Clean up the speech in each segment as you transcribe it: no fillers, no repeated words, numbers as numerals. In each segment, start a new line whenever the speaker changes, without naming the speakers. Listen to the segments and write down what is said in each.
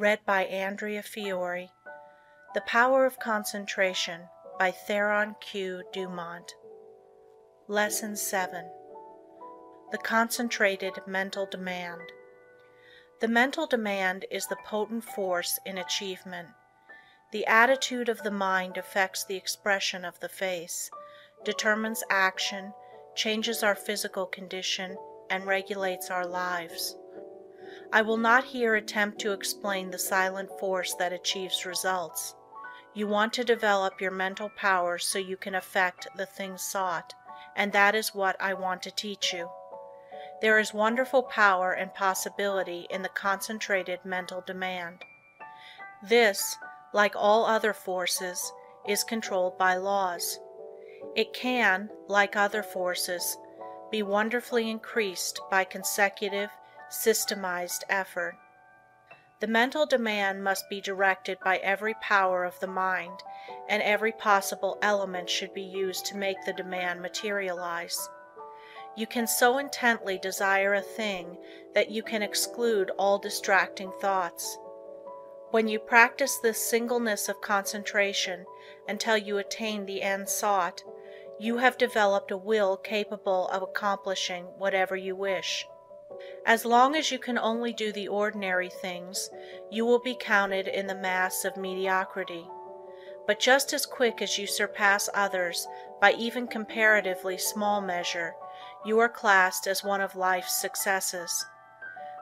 Read by Andrea Fiore. The Power of Concentration by Theron Q. Dumont. Lesson 7. The Concentrated Mental Demand. The mental demand is the potent force in achievement. The attitude of the mind affects the expression of the face, determines action, changes our physical condition, and regulates our lives. I will not here attempt to explain the silent force that achieves results. You want to develop your mental power so you can effect the things sought, and that is what I want to teach you. There is wonderful power and possibility in the concentrated mental demand. This, like all other forces, is controlled by laws. It can, like other forces, be wonderfully increased by consecutive, systemized effort. The mental demand must be directed by every power of the mind, and every possible element should be used to make the demand materialize. You can so intently desire a thing that you can exclude all distracting thoughts. When you practice this singleness of concentration until you attain the end sought, you have developed a will capable of accomplishing whatever you wish. As long as you can only do the ordinary things, you will be counted in the mass of mediocrity. But just as quick as you surpass others by even comparatively small measure, you are classed as one of life's successes.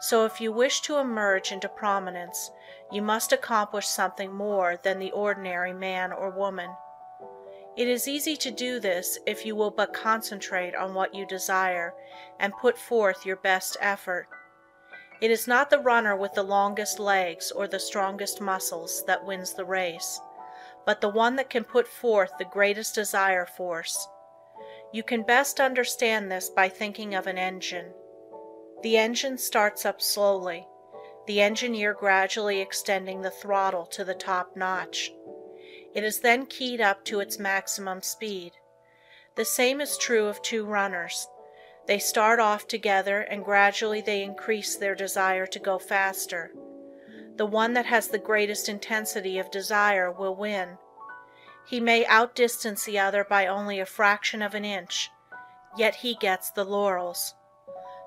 So if you wish to emerge into prominence, you must accomplish something more than the ordinary man or woman. It is easy to do this if you will but concentrate on what you desire and put forth your best effort. It is not the runner with the longest legs or the strongest muscles that wins the race, but the one that can put forth the greatest desire force. You can best understand this by thinking of an engine. The engine starts up slowly, the engineer gradually extending the throttle to the top notch. It is then keyed up to its maximum speed. The same is true of two runners. They start off together and gradually they increase their desire to go faster. The one that has the greatest intensity of desire will win. He may outdistance the other by only a fraction of an inch, yet he gets the laurels.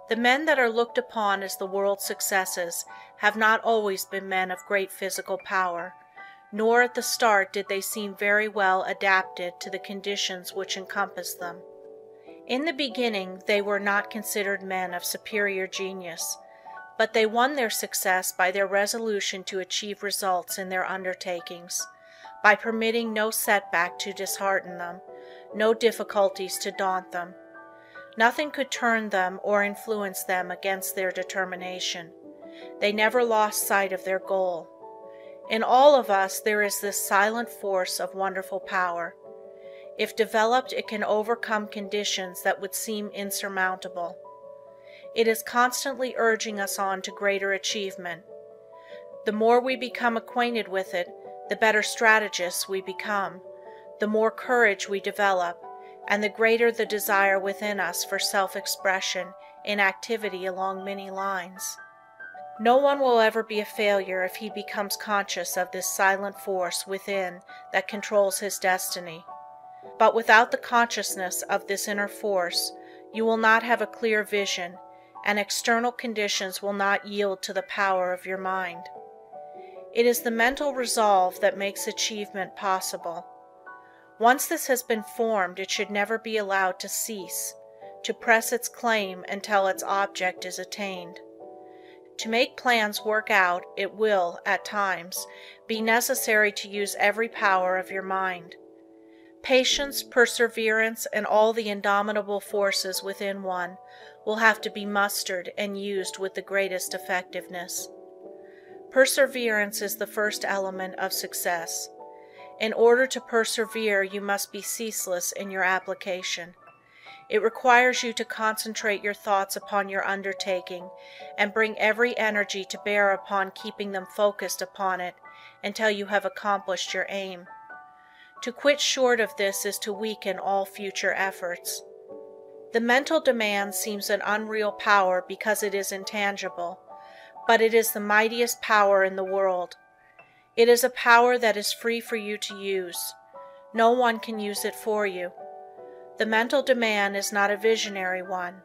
The men that are looked upon as the world's successes have not always been men of great physical power, nor at the start did they seem very well adapted to the conditions which encompass them. In the beginning they were not considered men of superior genius, but they won their success by their resolution to achieve results in their undertakings, by permitting no setback to dishearten them, no difficulties to daunt them. Nothing could turn them or influence them against their determination. They never lost sight of their goal. In all of us there is this silent force of wonderful power. If developed, it can overcome conditions that would seem insurmountable. It is constantly urging us on to greater achievement. The more we become acquainted with it, the better strategists we become, the more courage we develop, and the greater the desire within us for self-expression in activity along many lines. No one will ever be a failure if he becomes conscious of this silent force within that controls his destiny. But without the consciousness of this inner force, you will not have a clear vision, and external conditions will not yield to the power of your mind. It is the mental resolve that makes achievement possible. Once this has been formed, it should never be allowed to cease, to press its claim until its object is attained. To make plans work out, it will, at times, be necessary to use every power of your mind. Patience, perseverance, and all the indomitable forces within one will have to be mustered and used with the greatest effectiveness. Perseverance is the first element of success. In order to persevere, you must be ceaseless in your application. It requires you to concentrate your thoughts upon your undertaking and bring every energy to bear upon keeping them focused upon it until you have accomplished your aim. To quit short of this is to weaken all future efforts. The mental demand seems an unreal power because it is intangible, but it is the mightiest power in the world. It is a power that is free for you to use. No one can use it for you. The mental demand is not a visionary one.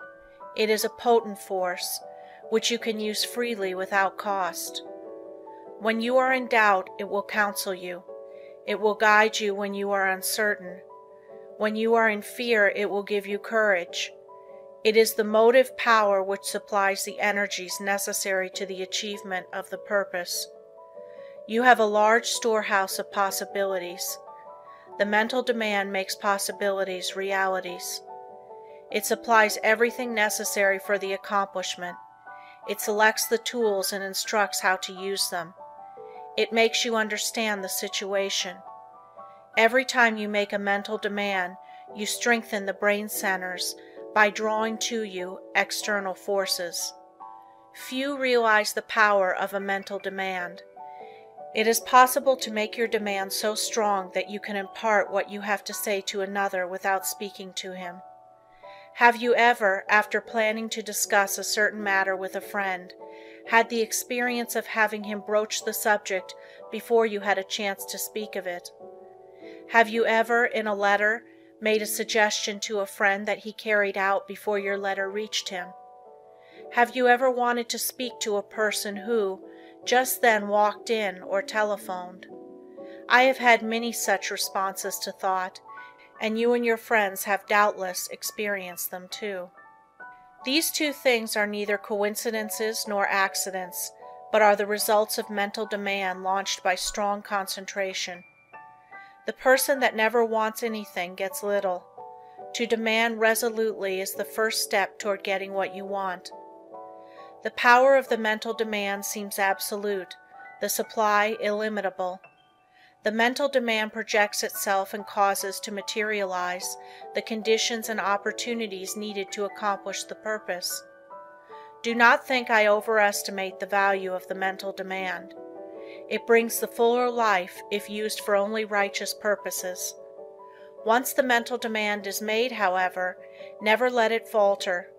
It is a potent force, which you can use freely without cost. When you are in doubt, it will counsel you. It will guide you when you are uncertain. When you are in fear, it will give you courage. It is the motive power which supplies the energies necessary to the achievement of the purpose. You have a large storehouse of possibilities. The mental demand makes possibilities realities. It supplies everything necessary for the accomplishment. It selects the tools and instructs how to use them. It makes you understand the situation. Every time you make a mental demand, you strengthen the brain centers by drawing to you external forces. Few realize the power of a mental demand. It is possible to make your demand so strong that you can impart what you have to say to another without speaking to him. Have you ever, after planning to discuss a certain matter with a friend, had the experience of having him broach the subject before you had a chance to speak of it? Have you ever, in a letter, made a suggestion to a friend that he carried out before your letter reached him? Have you ever wanted to speak to a person who, just then walked in or telephoned? I have had many such responses to thought, and you and your friends have doubtless experienced them too. These two things are neither coincidences nor accidents, but are the results of mental demand launched by strong concentration. The person that never wants anything gets little. To demand resolutely is the first step toward getting what you want. The power of the mental demand seems absolute, the supply illimitable. The mental demand projects itself and causes to materialize the conditions and opportunities needed to accomplish the purpose. Do not think I overestimate the value of the mental demand. It brings the fuller life if used for only righteous purposes. Once the mental demand is made, however, never let it falter.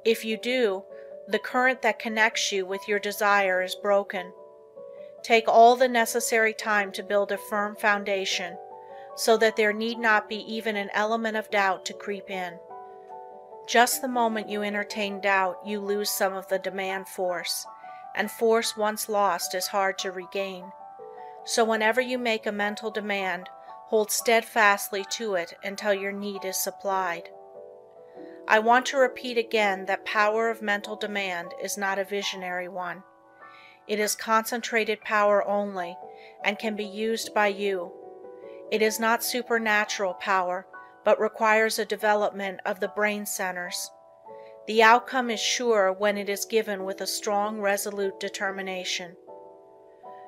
If you do, the current that connects you with your desire is broken. Take all the necessary time to build a firm foundation, so that there need not be even an element of doubt to creep in. Just the moment you entertain doubt, you lose some of the demand force, and force once lost is hard to regain. So whenever you make a mental demand, hold steadfastly to it until your need is supplied. I want to repeat again that power of mental demand is not a visionary one. It is concentrated power only, and can be used by you. It is not supernatural power, but requires a development of the brain centers. The outcome is sure when it is given with a strong, resolute determination.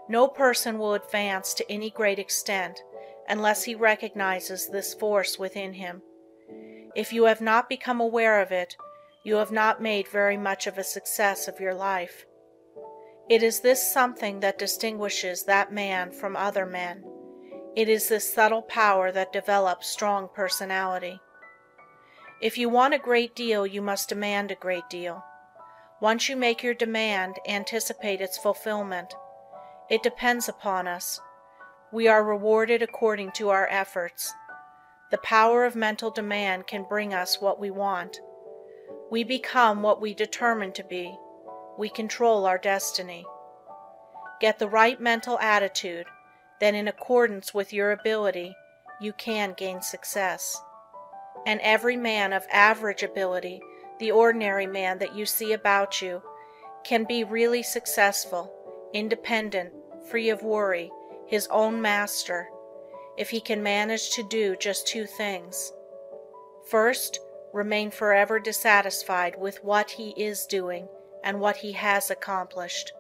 No person will advance to any great extent unless he recognizes this force within him. If you have not become aware of it, you have not made very much of a success of your life. It is this something that distinguishes that man from other men. It is this subtle power that develops strong personality. If you want a great deal, you must demand a great deal. Once you make your demand, anticipate its fulfillment. It depends upon us. We are rewarded according to our efforts. The power of mental demand can bring us what we want. We become what we determine to be. We control our destiny. Get the right mental attitude, then in accordance with your ability, you can gain success. And every man of average ability, the ordinary man that you see about you, can be really successful, independent, free of worry, his own master, if he can manage to do just two things. First, remain forever dissatisfied with what he is doing and what he has accomplished.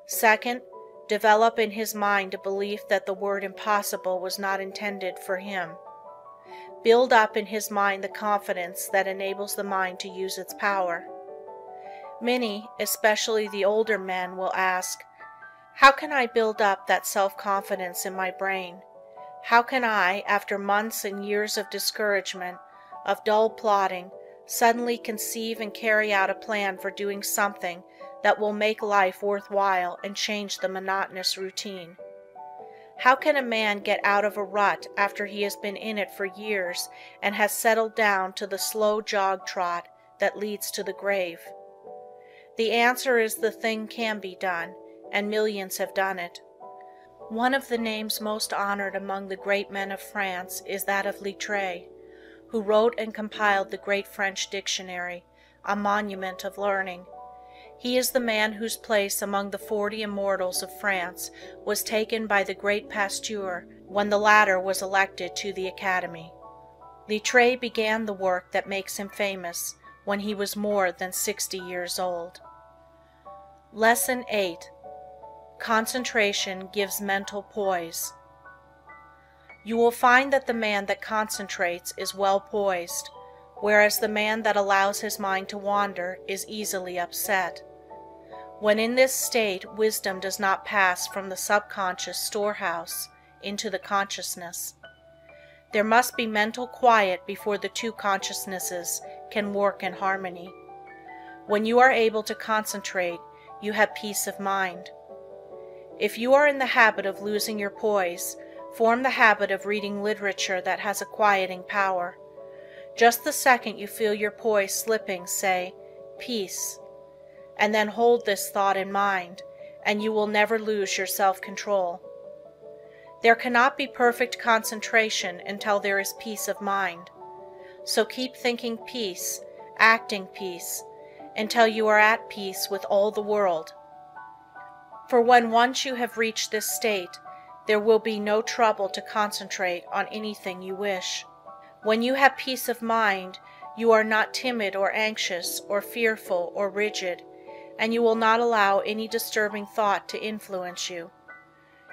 Second, develop in his mind a belief that the word impossible was not intended for him. Build up in his mind the confidence that enables the mind to use its power. Many, especially the older men, will ask, "How can I build up that self-confidence in my brain? How can I, after months and years of discouragement, of dull plodding, suddenly conceive and carry out a plan for doing something that will make life worthwhile and change the monotonous routine. How can a man get out of a rut after he has been in it for years and has settled down to the slow jog trot that leads to the grave? The answer is the thing can be done, and millions have done it. One of the names most honored among the great men of France is that of Littré, who wrote and compiled the great French dictionary, a monument of learning. He is the man whose place among the 40 immortals of France was taken by the great Pasteur when the latter was elected to the Academy. Littré began the work that makes him famous when he was more than 60 years old. Lesson 8. Concentration gives mental poise. You will find that the man that concentrates is well poised, whereas the man that allows his mind to wander is easily upset. When in this state, wisdom does not pass from the subconscious storehouse into the consciousness. There must be mental quiet before the two consciousnesses can work in harmony. When you are able to concentrate, you have peace of mind. If you are in the habit of losing your poise, form the habit of reading literature that has a quieting power. Just the second you feel your poise slipping, say, "Peace," and then hold this thought in mind, and you will never lose your self-control. There cannot be perfect concentration until there is peace of mind. So keep thinking peace, acting peace, until you are at peace with all the world. For when once you have reached this state, there will be no trouble to concentrate on anything you wish. When you have peace of mind, you are not timid or anxious or fearful or rigid, and you will not allow any disturbing thought to influence you.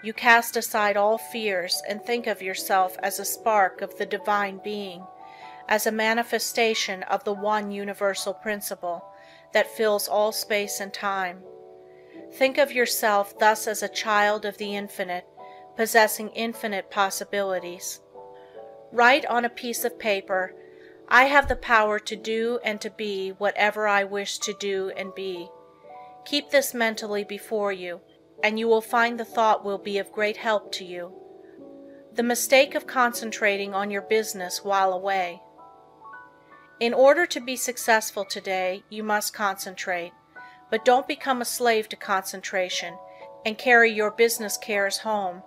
You cast aside all fears and think of yourself as a spark of the Divine Being, as a manifestation of the one universal principle that fills all space and time. Think of yourself thus as a child of the infinite, possessing infinite possibilities. Write on a piece of paper, "I have the power to do and to be whatever I wish to do and be." Keep this mentally before you, and you will find the thought will be of great help to you. The mistake of concentrating on your business while away. In order to be successful today, you must concentrate, but don't become a slave to concentration and carry your business cares home.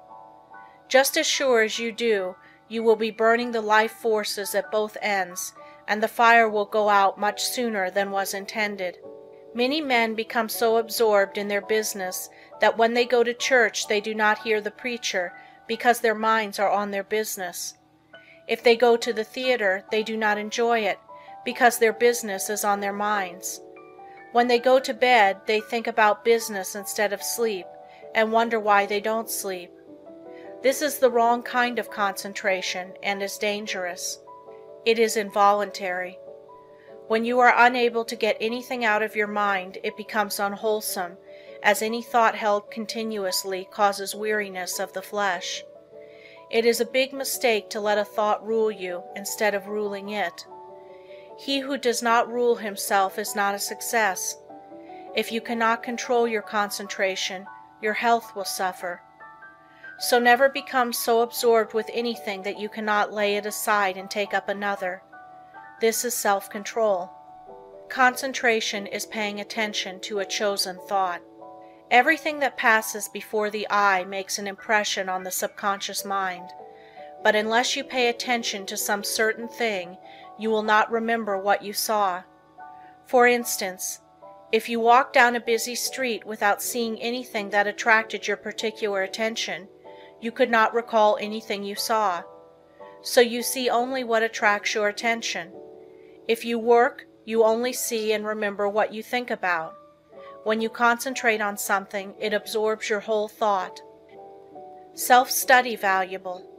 Just as sure as you do, you will be burning the life forces at both ends, and the fire will go out much sooner than was intended. Many men become so absorbed in their business that when they go to church they do not hear the preacher because their minds are on their business. If they go to the theater, they do not enjoy it because their business is on their minds. When they go to bed, they think about business instead of sleep and wonder why they don't sleep. This is the wrong kind of concentration and is dangerous. It is involuntary. When you are unable to get anything out of your mind, it becomes unwholesome, as any thought held continuously causes weariness of the flesh. It is a big mistake to let a thought rule you instead of ruling it. He who does not rule himself is not a success. If you cannot control your concentration, your health will suffer. So never become so absorbed with anything that you cannot lay it aside and take up another. This is self-control. Concentration is paying attention to a chosen thought. Everything that passes before the eye makes an impression on the subconscious mind, but unless you pay attention to some certain thing, you will not remember what you saw. For instance, if you walk down a busy street without seeing anything that attracted your particular attention, you could not recall anything you saw. So you see only what attracts your attention. If you work, you only see and remember what you think about. When you concentrate on something, it absorbs your whole thought. Self-study valuable.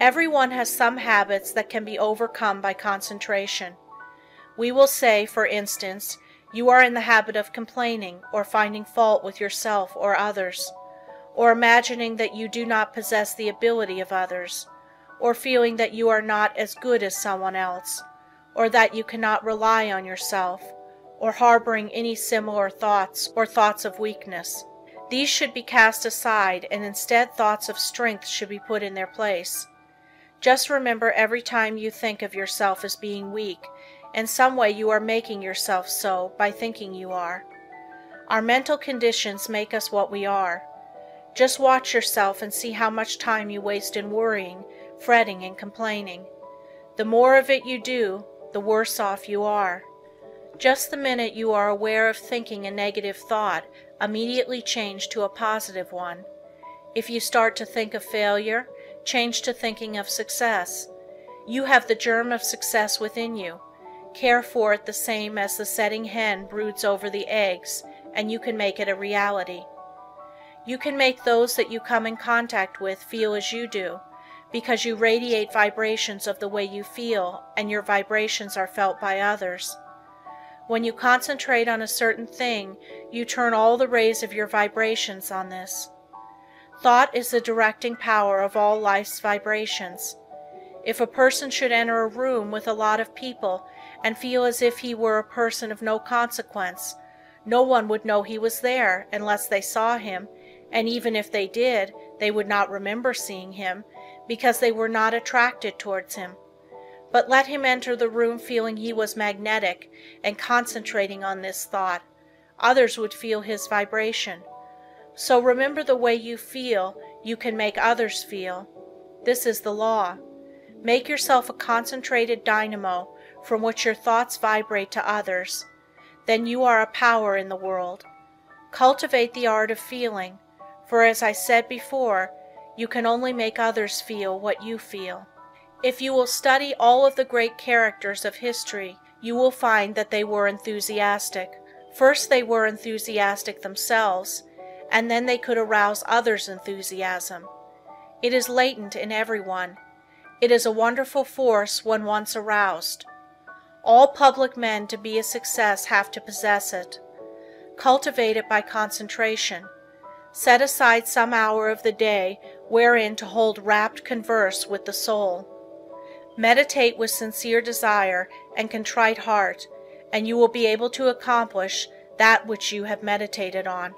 Everyone has some habits that can be overcome by concentration. We will say, for instance, you are in the habit of complaining or finding fault with yourself or others, or imagining that you do not possess the ability of others, or feeling that you are not as good as someone else, or that you cannot rely on yourself, or harboring any similar thoughts or thoughts of weakness. These should be cast aside, and instead thoughts of strength should be put in their place. Just remember, every time you think of yourself as being weak, in some way you are making yourself so by thinking you are. Our mental conditions make us what we are. Just watch yourself and see how much time you waste in worrying, fretting, and complaining. The more of it you do, the worse off you are. Just the minute you are aware of thinking a negative thought, immediately change to a positive one. If you start to think of failure, change to thinking of success. You have the germ of success within you. Care for it the same as the setting hen broods over the eggs, and you can make it a reality. You can make those that you come in contact with feel as you do, because you radiate vibrations of the way you feel, and your vibrations are felt by others. When you concentrate on a certain thing, you turn all the rays of your vibrations on this. Thought is the directing power of all life's vibrations. If a person should enter a room with a lot of people and feel as if he were a person of no consequence, no one would know he was there unless they saw him, and even if they did, they would not remember seeing him, because they were not attracted towards him. But let him enter the room feeling he was magnetic and concentrating on this thought, others would feel his vibration. So remember, the way you feel, you can make others feel. This is the law. Make yourself a concentrated dynamo from which your thoughts vibrate to others. Then you are a power in the world. Cultivate the art of feeling, for as I said before, you can only make others feel what you feel. If you will study all of the great characters of history, you will find that they were enthusiastic. First they were enthusiastic themselves, and then they could arouse others' enthusiasm. It is latent in everyone. It is a wonderful force when once aroused. All public men to be a success have to possess it. Cultivate it by concentration. Set aside some hour of the day wherein to hold rapt converse with the soul. Meditate with sincere desire and contrite heart, and you will be able to accomplish that which you have meditated on.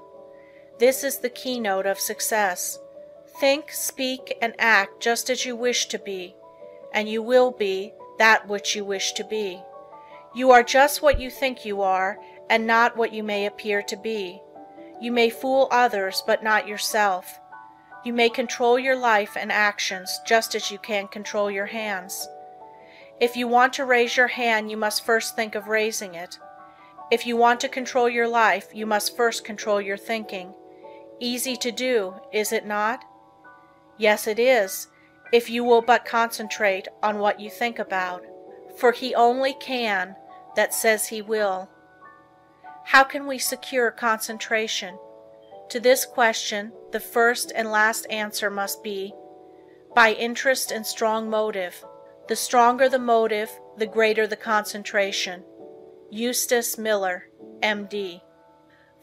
This is the keynote of success. Think, speak, and act just as you wish to be, and you will be that which you wish to be. You are just what you think you are, and not what you may appear to be. You may fool others, but not yourself. You may control your life and actions just as you can control your hands. If you want to raise your hand, you must first think of raising it. If you want to control your life, you must first control your thinking. Easy to do, is it not? Yes, it is, if you will but concentrate on what you think about. For he only can that says he will. How can we secure concentration? To this question, the first and last answer must be, by interest and strong motive. The stronger the motive, the greater the concentration. Eustace Miller, M.D.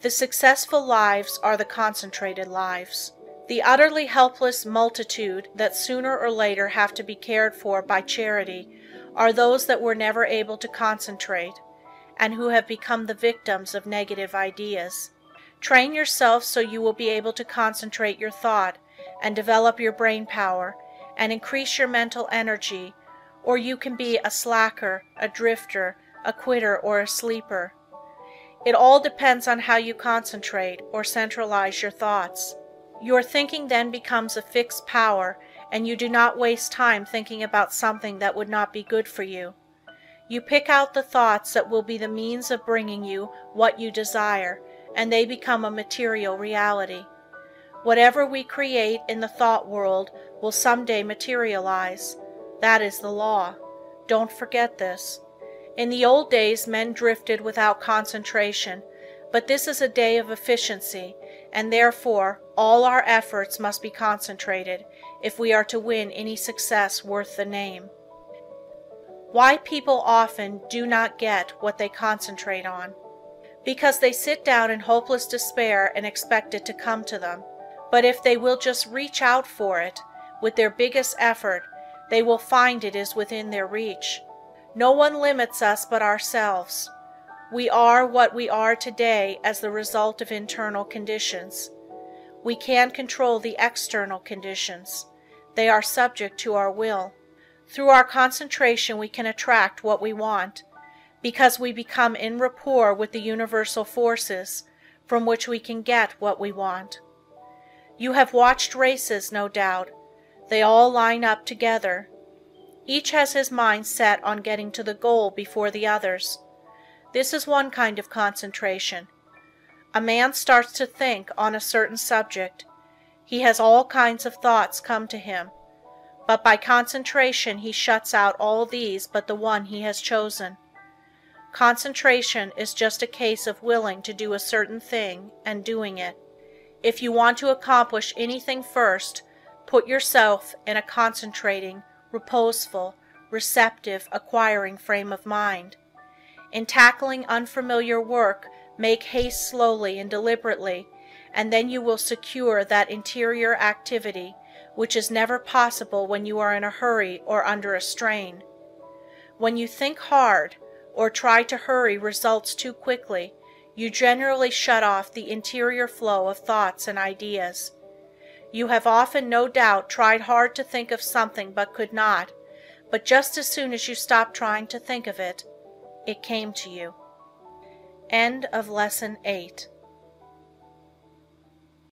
The successful lives are the concentrated lives. The utterly helpless multitude that sooner or later have to be cared for by charity are those that were never able to concentrate, and who have become the victims of negative ideas. Train yourself so you will be able to concentrate your thought and develop your brain power and increase your mental energy, or you can be a slacker, a drifter, a quitter, or a sleeper. It all depends on how you concentrate or centralize your thoughts. Your thinking then becomes a fixed power, and you do not waste time thinking about something that would not be good for you. You pick out the thoughts that will be the means of bringing you what you desire, and they become a material reality. Whatever we create in the thought world will someday materialize. That is the law. Don't forget this. In the old days, men drifted without concentration, but this is a day of efficiency, and therefore all our efforts must be concentrated if we are to win any success worth the name. Why people often do not get what they concentrate on? Because they sit down in hopeless despair and expect it to come to them. But if they will just reach out for it, with their biggest effort, they will find it is within their reach. No one limits us but ourselves. We are what we are today as the result of internal conditions. We can control the external conditions. They are subject to our will. Through our concentration we can attract what we want, because we become in rapport with the universal forces from which we can get what we want. You have watched races, no doubt. They all line up together. Each has his mind set on getting to the goal before the others. This is one kind of concentration. A man starts to think on a certain subject. He has all kinds of thoughts come to him, but by concentration he shuts out all these but the one he has chosen. Concentration is just a case of willing to do a certain thing and doing it. If you want to accomplish anything first, put yourself in a concentrating, reposeful, receptive, acquiring frame of mind. In tackling unfamiliar work, make haste slowly and deliberately, and then you will secure that interior activity which is never possible when you are in a hurry or under a strain. When you think hard, or try to hurry results too quickly, you generally shut off the interior flow of thoughts and ideas. You have often, no doubt, tried hard to think of something but could not, but just as soon as you stopped trying to think of it, it came to you. End of Lesson 8.